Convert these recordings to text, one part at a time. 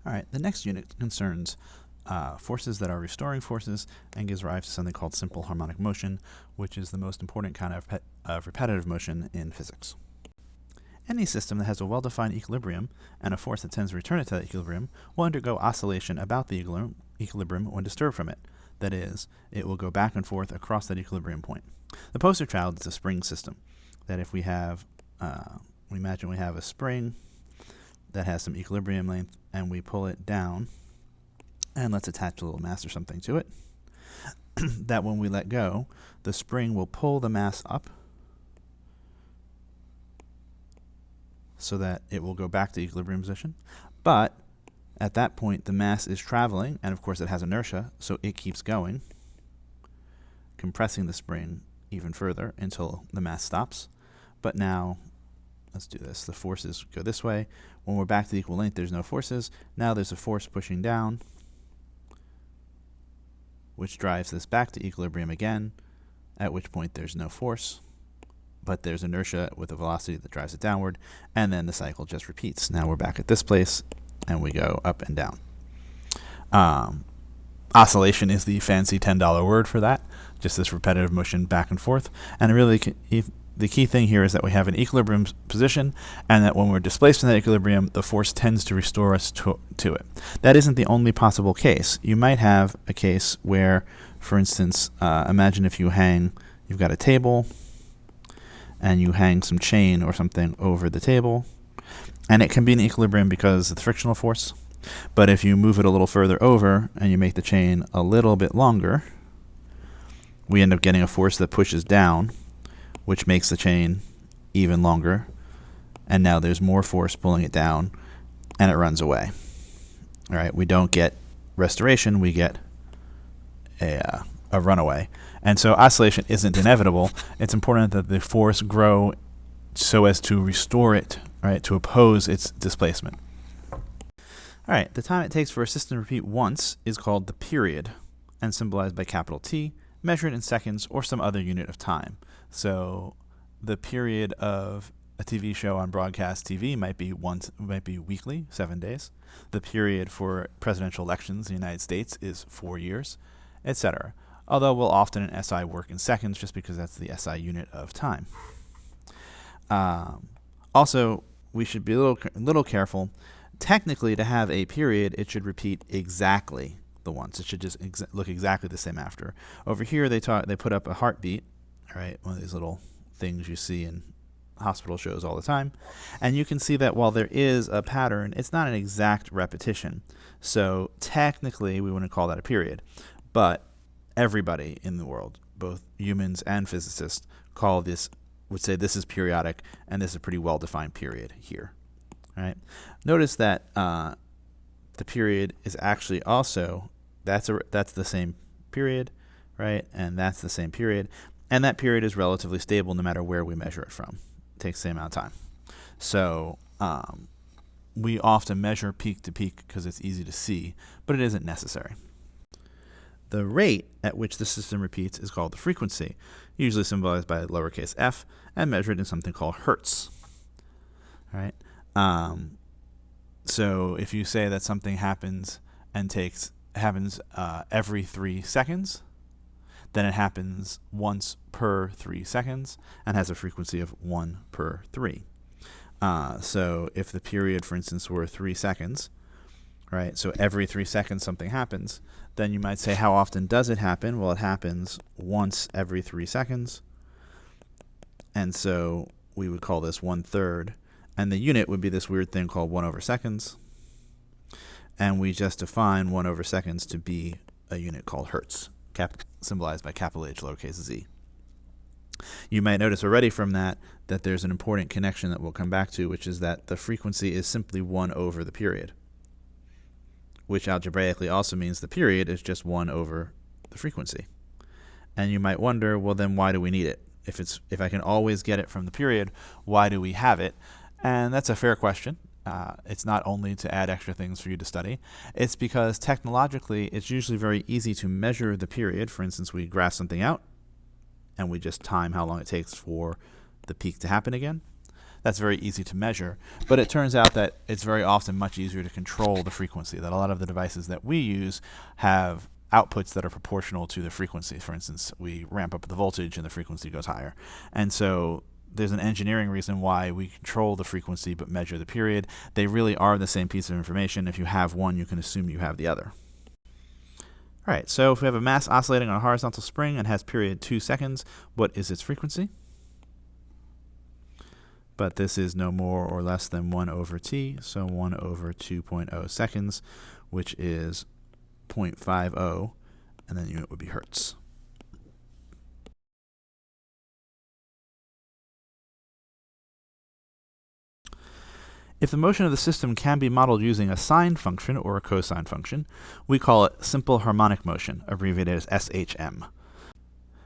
All right, the next unit concerns forces that are restoring forces and gives rise to something called simple harmonic motion, which is the most important kind of repetitive motion in physics. Any system that has a well-defined equilibrium and a force that tends to return it to that equilibrium will undergo oscillation about the equilibrium when disturbed from it. That is, it will go back and forth across that equilibrium point. The poster child is a spring system. That if we have, we imagine we have a spring that has some equilibrium length, and we pull it down, and let's attach a little mass or something to it, that when we let go, the spring will pull the mass up so that it will go back to equilibrium position. But at that point, the mass is traveling, and of course it has inertia, so it keeps going, compressing the spring even further until the mass stops. But now, let's do this. The forces go this way. When we're back to the equal length, there's no forces. Now there's a force pushing down, which drives this back to equilibrium again, at which point there's no force, but there's inertia with a velocity that drives it downward, and then the cycle just repeats. Now we're back at this place, and we go up and down. Oscillation is the fancy $10 word for that, just this repetitive motion back and forth. And really, the key thing here is that we have an equilibrium position, and that when we're displaced from that equilibrium, the force tends to restore us to it. That isn't the only possible case. You might have a case where, for instance, imagine if you've got a table, and you hang some chain or something over the table, and it can be in equilibrium because of the frictional force. But if you move it a little further over and you make the chain a little bit longer, we end up getting a force that pushes down, which makes the chain even longer, and now there's more force pulling it down, and it runs away. All right, we don't get restoration, we get a runaway. And so oscillation isn't inevitable. It's important that the force grow so as to restore it, right, to oppose its displacement. All right, the time it takes for a system to repeat once is called the period, and symbolized by capital T, measured in seconds or some other unit of time. So the period of a TV show on broadcast TV might be weekly, 7 days. The period for presidential elections in the United States is 4 years, etc. Although we'll often in SI work in seconds just because that's the SI unit of time. Also, we should be a little careful. Technically, to have a period, it should repeat exactly the once. It should just look exactly the same after. Over here, they put up a heartbeat, all right, one of these little things you see in hospital shows all the time. And you can see that while there is a pattern, it's not an exact repetition. So technically, we wouldn't call that a period. But everybody in the world, both humans and physicists, would say this is periodic, and this is a pretty well-defined period here. All right. Notice that the period is actually also, that's the same period, right? And that's the same period. And that period is relatively stable no matter where we measure it from. It takes the same amount of time. So we often measure peak to peak because it's easy to see, but it isn't necessary. The rate at which the system repeats is called the frequency, usually symbolized by lowercase f, and measured in something called hertz. All right. So if you say that something happens every 3 seconds, then it happens once per 3 seconds and has a frequency of 1 per 3. So if the period, for instance, were 3 seconds, right? So every 3 seconds something happens, then you might say, how often does it happen? Well, it happens once every 3 seconds. And so we would call this 1/3. And the unit would be this weird thing called 1/seconds. And we just define 1/seconds to be a unit called hertz, symbolized by capital H, lowercase z. You might notice already from that there's an important connection that we'll come back to, which is that the frequency is simply 1 over the period, which algebraically also means the period is just 1 over the frequency. And you might wonder, well, then why do we need it? If I can always get it from the period, why do we have it? And that's a fair question. It's not only to add extra things for you to study. It's because technologically, it's usually very easy to measure the period. For instance, we graph something out, and we just time how long it takes for the peak to happen again. That's very easy to measure, but it turns out that it's very often much easier to control the frequency, that a lot of the devices that we use have outputs that are proportional to the frequency. For instance, we ramp up the voltage and the frequency goes higher. And so there's an engineering reason why we control the frequency but measure the period. They really are the same piece of information. If you have one, you can assume you have the other. All right, so if we have a mass oscillating on a horizontal spring and has period 2 seconds, what is its frequency? But this is no more or less than 1 over t, so 1 over 2.0 seconds, which is 0.50, and then the unit would be hertz. If the motion of the system can be modeled using a sine function or a cosine function, we call it simple harmonic motion, abbreviated as SHM.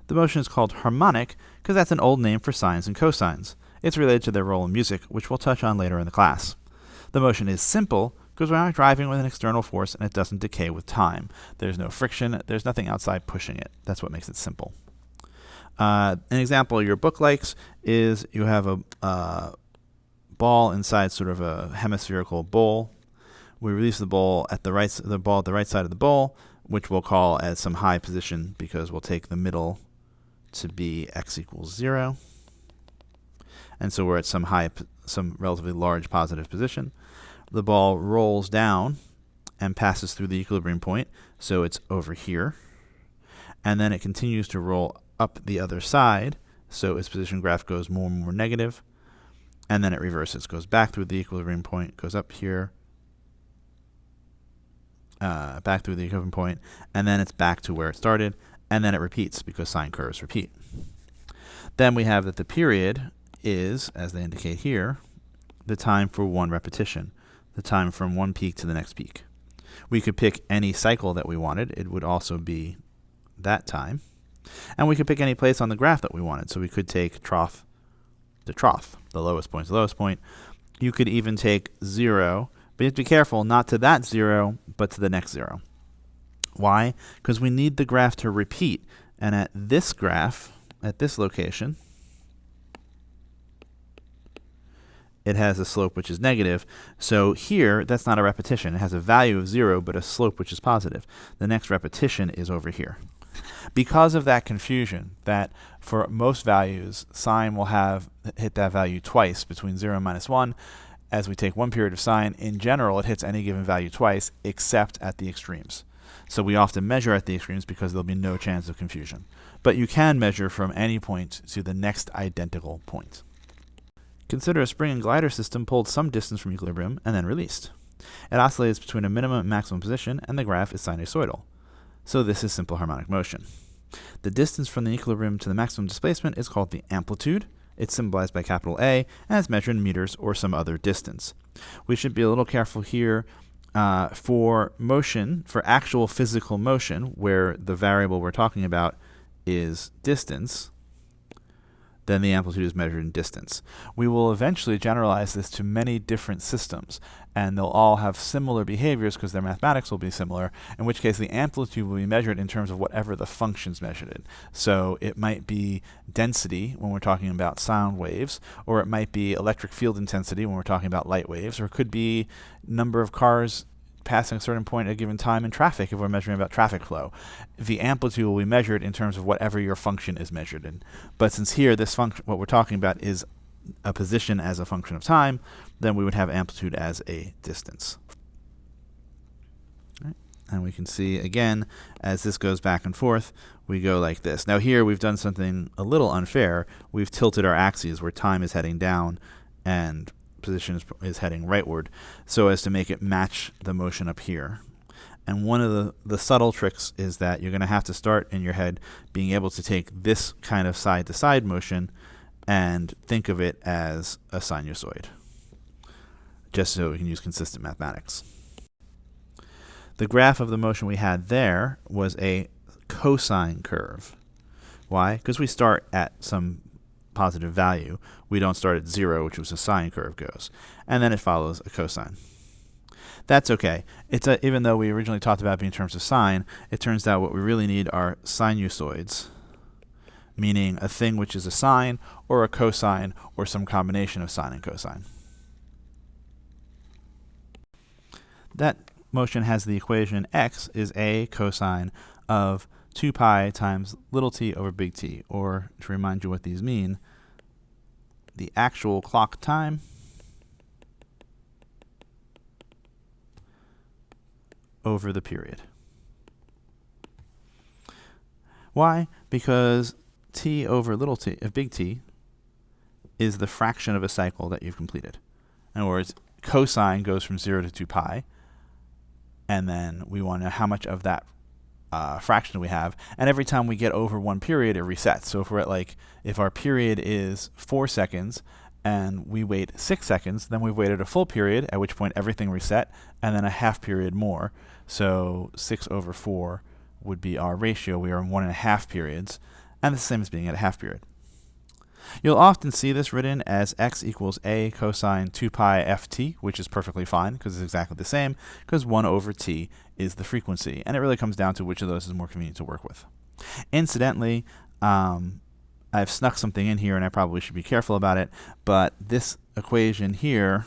The motion is called harmonic because that's an old name for sines and cosines. It's related to their role in music, which we'll touch on later in the class. The motion is simple because we're not driving with an external force and it doesn't decay with time. There's no friction, there's nothing outside pushing it. That's what makes it simple. An example your book likes is you have a ball inside sort of a hemispherical bowl. We release the ball at the right side of the bowl, which we'll call as some high position because we'll take the middle to be x equals 0. And so we're at some relatively large positive position. The ball rolls down and passes through the equilibrium point, so it's over here. And then it continues to roll up the other side, so its position graph goes more and more negative. And then it reverses, goes back through the equilibrium point, goes up here, back through the equilibrium point, and then it's back to where it started, and then it repeats because sine curves repeat. Then we have that the period is, as they indicate here, the time for one repetition, the time from one peak to the next peak. We could pick any cycle that we wanted. It would also be that time. And we could pick any place on the graph that we wanted. So we could take trough to trough, the lowest point to the lowest point. You could even take 0, but you have to be careful not to that 0, but to the next 0. Why? Because we need the graph to repeat. And at this graph, at this location, it has a slope which is negative. So here, that's not a repetition. It has a value of 0, but a slope which is positive. The next repetition is over here. Because of that confusion, that for most values, sine will hit that value twice between 0 and minus 1. As we take one period of sine, in general, it hits any given value twice, except at the extremes. So we often measure at the extremes because there'll be no chance of confusion. But you can measure from any point to the next identical point. Consider a spring and glider system pulled some distance from equilibrium and then released. It oscillates between a minimum and maximum position, and the graph is sinusoidal. So this is simple harmonic motion. The distance from the equilibrium to the maximum displacement is called the amplitude. It's symbolized by capital A, and it's measured in meters or some other distance. We should be a little careful here for motion, for actual physical motion, where the variable we're talking about is distance. Then the amplitude is measured in distance. We will eventually generalize this to many different systems, and they'll all have similar behaviors because their mathematics will be similar, in which case the amplitude will be measured in terms of whatever the function's measured in. So it might be density when we're talking about sound waves, or it might be electric field intensity when we're talking about light waves, or it could be number of cars passing a certain point at a given time in traffic if we're measuring about traffic flow. The amplitude will be measured in terms of whatever your function is measured in. But since here this function, what we're talking about is a position as a function of time, then we would have amplitude as a distance. Right. And we can see again, as this goes back and forth, we go like this. Now here we've done something a little unfair. We've tilted our axes where time is heading down and position is heading rightward, so as to make it match the motion up here. And one of the subtle tricks is that you're going to have to start in your head being able to take this kind of side-to-side motion and think of it as a sinusoid, just so we can use consistent mathematics. The graph of the motion we had there was a cosine curve. Why? Because we start at some positive value. We don't start at 0, which was a sine curve goes. And then it follows a cosine. That's okay. Even though we originally talked about it in terms of sine, it turns out what we really need are sinusoids, meaning a thing which is a sine or a cosine or some combination of sine and cosine. That motion has the equation x is a cosine of 2 pi times little t over big T, or to remind you what these mean, the actual clock time over the period. Why? Because t over little t, big T, is the fraction of a cycle that you've completed. In other words, cosine goes from 0 to 2 pi, and then we want to know how much of that fraction we have, and every time we get over one period, it resets. So if we're at if our period is 4 seconds, and we wait 6 seconds, then we've waited a full period, at which point everything reset, and then a half period more. So 6 over 4 would be our ratio. We are in 1.5 periods, and the same as being at a half period. You'll often see this written as x equals a cosine 2 pi ft, which is perfectly fine because it's exactly the same, because 1 over t is the frequency, and it really comes down to which of those is more convenient to work with. Incidentally, I've snuck something in here, and I probably should be careful about it, but this equation here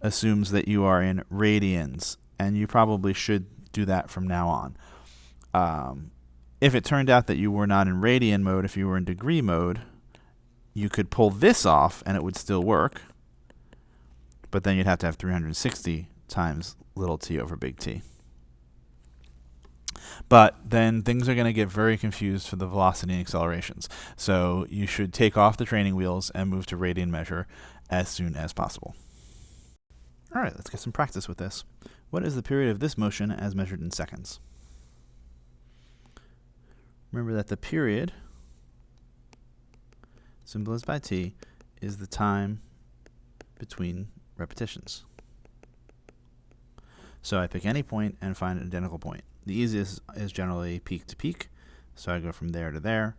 assumes that you are in radians, and you probably should do that from now on. If it turned out that you were not in radian mode, if you were in degree mode, you could pull this off and it would still work, but then you'd have to have 360 times little t over big T. But then things are going to get very confused for the velocity and accelerations. So you should take off the training wheels and move to radian measure as soon as possible. All right, let's get some practice with this. What is the period of this motion as measured in seconds? Remember that the period, symbolized by t, is the time between repetitions. So I pick any point and find an identical point. The easiest is generally peak to peak, so I go from there to there.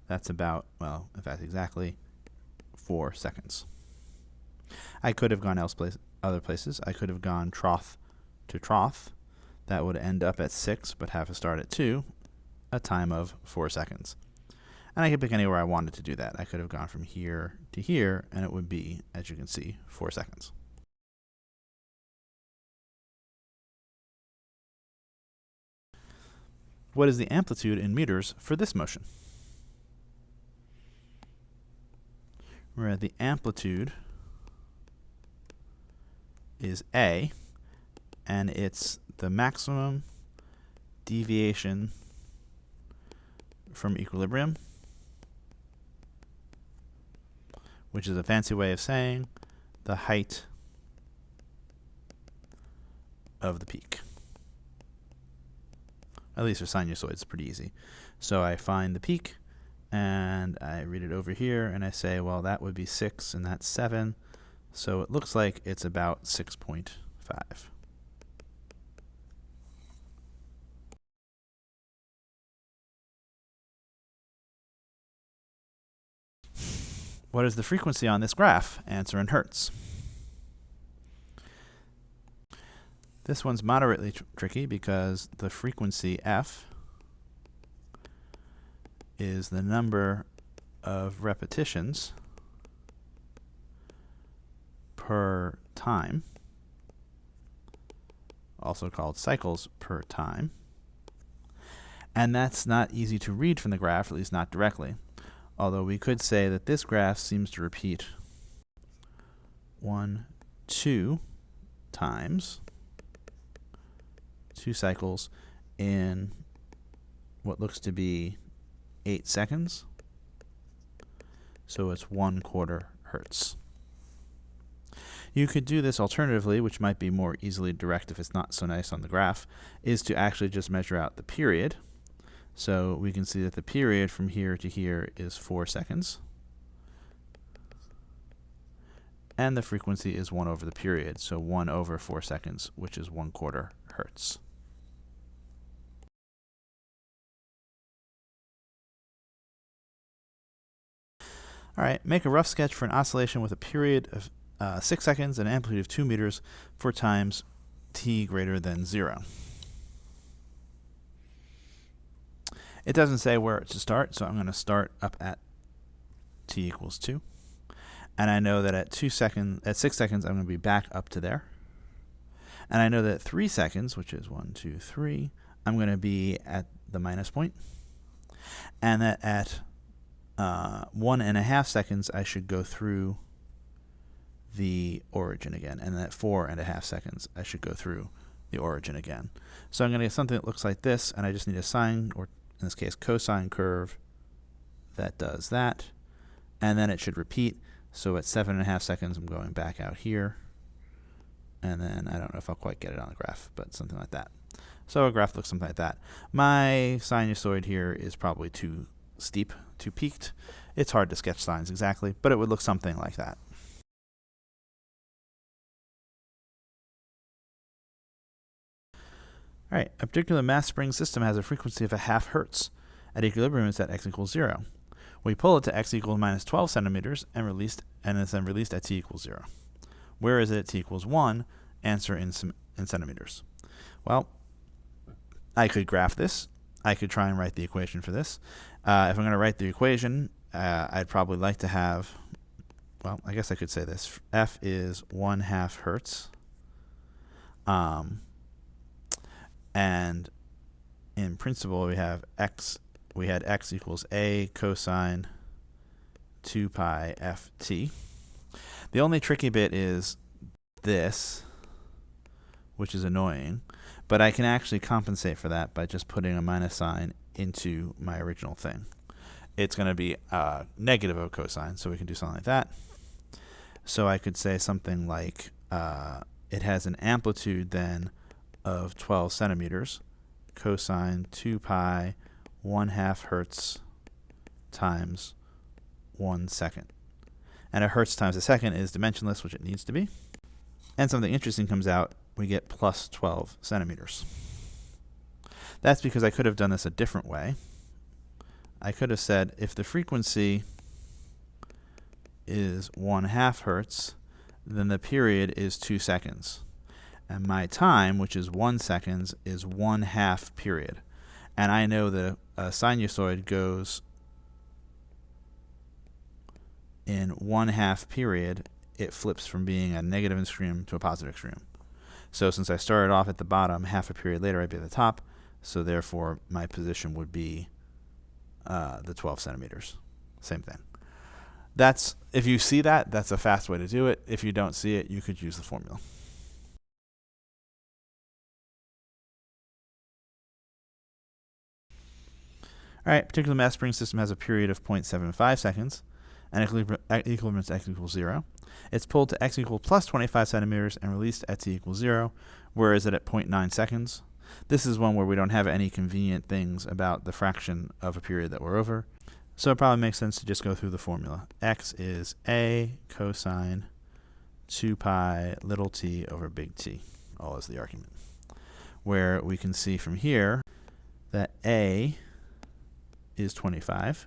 That's about, well, in fact, exactly 4 seconds. I could have gone other places. I could have gone trough to trough. That would end up at 6, but have to start at 2. A time of 4 seconds. And I could pick anywhere I wanted to do that. I could have gone from here to here, and it would be, as you can see, 4 seconds. What is the amplitude in meters for this motion? Where the amplitude is a, and it's the maximum deviation from equilibrium, which is a fancy way of saying the height of the peak. At least for sinusoids, it's pretty easy. So I find the peak, and I read it over here, and I say, well, that would be 6, and that's 7. So it looks like it's about 6.5. What is the frequency on this graph? Answer in hertz. This one's moderately tricky because the frequency f is the number of repetitions per time, also called cycles per time. And that's not easy to read from the graph, at least not directly. Although we could say that this graph seems to repeat 2 times, 2 cycles in what looks to be 8 seconds. So it's 1/4 hertz. You could do this alternatively, which might be more easily direct if it's not so nice on the graph, is to actually just measure out the period. So we can see that the period from here to here is 4 seconds. And the frequency is 1 over the period, so 1 over 4 seconds, which is 1/4 hertz. All right, make a rough sketch for an oscillation with a period of 6 seconds and an amplitude of 2 meters for times t greater than 0. It doesn't say where to start, so I'm going to start up at t equals 2. And I know that at 6 seconds, I'm going to be back up to there. And I know that at 3 seconds, which is 1, 2, 3, I'm going to be at the minus point. And that at 1.5 seconds, I should go through the origin again. And at 4.5 seconds, I should go through the origin again. So I'm going to get something that looks like this, and I just need a sine, or in this case, cosine curve that does that. And then it should repeat. So at 7.5 seconds, I'm going back out here. And then I don't know if I'll quite get it on the graph, but something like that. So a graph looks something like that. My sinusoid here is probably too steep, too peaked. It's hard to sketch sines exactly, but it would look something like that. All right, a particular mass spring system has a frequency of 0.5 hertz. At equilibrium, it's at x equals 0. We pull it to x equals minus 12 centimeters and it's then released at t equals 0. Where is it at t equals 1? Answer in centimeters. Well, I could graph this. I could try and write the equation for this. If I'm going to write the equation, I'd probably like to have, well, I guess I could say this. F is 1/2 hertz. And in principle, we have we had x equals a cosine 2 pi ft. The only tricky bit is this, which is annoying, but I can actually compensate for that by just putting a minus sign into my original thing. It's going to be negative of cosine, so we can do something like that. So I could say something like it has an amplitude then of 12 centimeters, cosine 2 pi 1/2 hertz times 1 second. And a hertz times a second is dimensionless, which it needs to be. And something interesting comes out. We get plus 12 centimeters. That's because I could have done this a different way. I could have said if the frequency is 1/2 hertz, then the period is 2 seconds. And my time, which is 1 second, is 1/2 period. And I know that a sinusoid goes in 1/2 period, it flips from being a negative extreme to a positive extreme. So since I started off at the bottom, half a period later I'd be at the top, so therefore my position would be the 12 centimeters. Same thing. That's, if you see that, that's a fast way to do it. If you don't see it, you could use the formula. All right, particular mass spring system has a period of 0.75 seconds, and equilibrium is x equals 0. It's pulled to x equals plus 25 centimeters and released at t equals 0. Where is it at 0.9 seconds? This is one where we don't have any convenient things about the fraction of a period that we're over. So it probably makes sense to just go through the formula. X is a cosine 2 pi little t over big T, all is the argument. Where we can see from here that a is 25.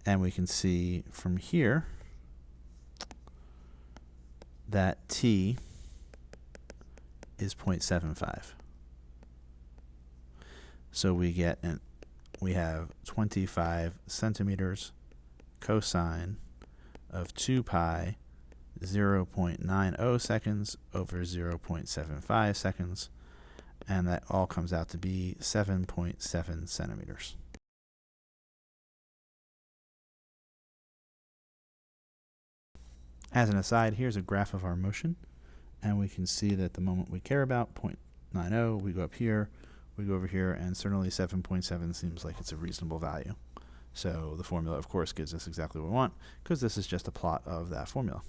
And we can see from here that t is 0.75. So we have 25 centimeters cosine of 2 pi 0.90 seconds over 0.75 seconds, and that all comes out to be 7.7 centimeters. As an aside, here's a graph of our motion, and we can see that the moment we care about, 0.90, we go up here, we go over here, and certainly 7.7 seems like it's a reasonable value. So the formula, of course, gives us exactly what we want, because this is just a plot of that formula.